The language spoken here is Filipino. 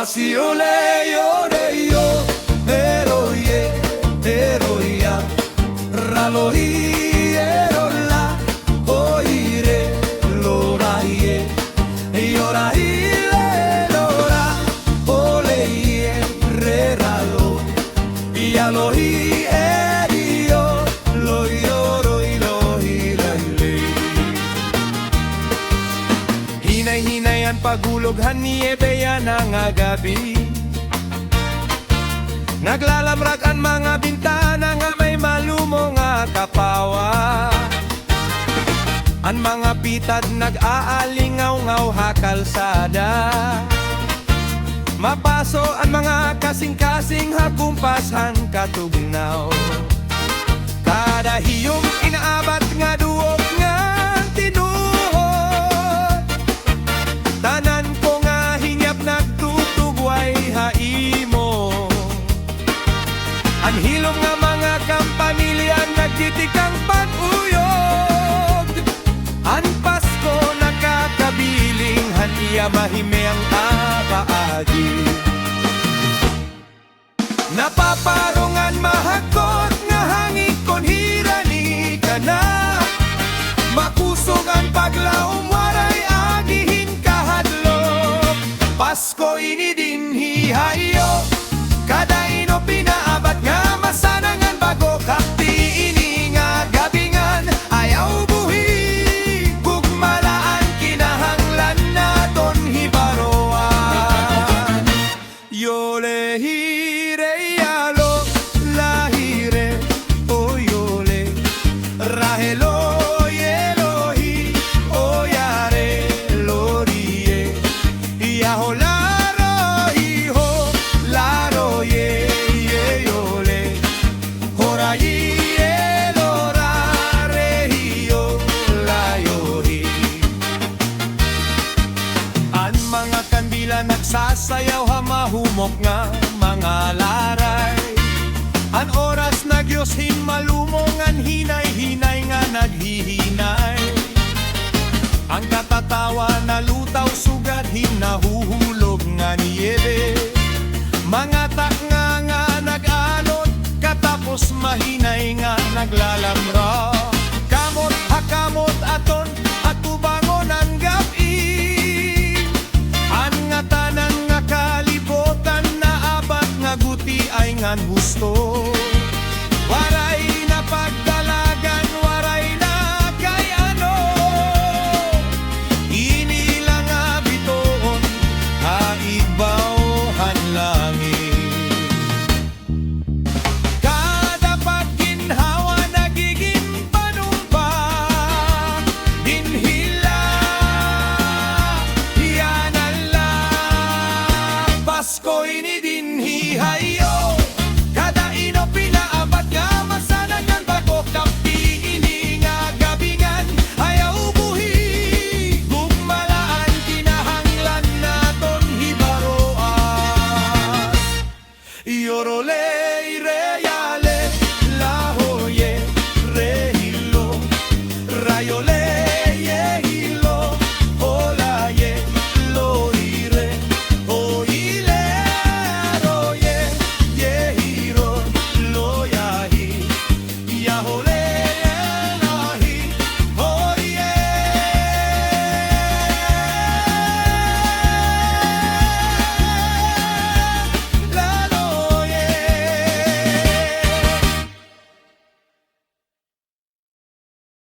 Asi ole yore yo, eroye, eroya, ralohi erola, oire, loraye, yoraile lora, oleye, reralo, yalohi erio, loyoro ilohi laile. Hinay-hinay ang pagulog, haniebe yan ang agabi. Naglalamrak ang mga bintana nga may malumong nga kapawa. Ang mga pitad nag-aalingaw-ngaw hakalsada. Mapaso ang mga kasing-kasing hakumpasan katugnaw. Kada hiyong inaabat nga duog nga tinuod. Tanan ko nga hingyap nagtutugway haimo. Ang hilom nga mga kampanilya nagtitikang panuyog. Ang Pasko nakakabiling haniya mahime ang kapaagi. Napaparongan mahakot nga hangin kon hirani ka na. Makusog ang paglaom waray agihin kahadlok. Pasko ini din hihayo, kada ino pinaabat nga masanangan bago kakti ini nga gabingan. Ayaw buhi gugmalaan kinahanglan naton hibaroan. Yole hire yalo lahire o yole rahelo yelohi o yare lorie yaholaro hiho laro ye yole horayi elorare hiyo layori. Ang mga kandila nagsasayaw hamahumok nga mga laray. Ang oras na Diyoshin malumong ang hinay-hinay nga naghihinay. Ang katatawa na lutaw sugad hinahuhulog nga niyebe. Mga taknga nga nag-alot katapos mahinay nga naglalamra. Kamot hakamot aton at tubangon ang gabi. Ang nga tanan nga kalibotan na abat nga guti ay ngan husto.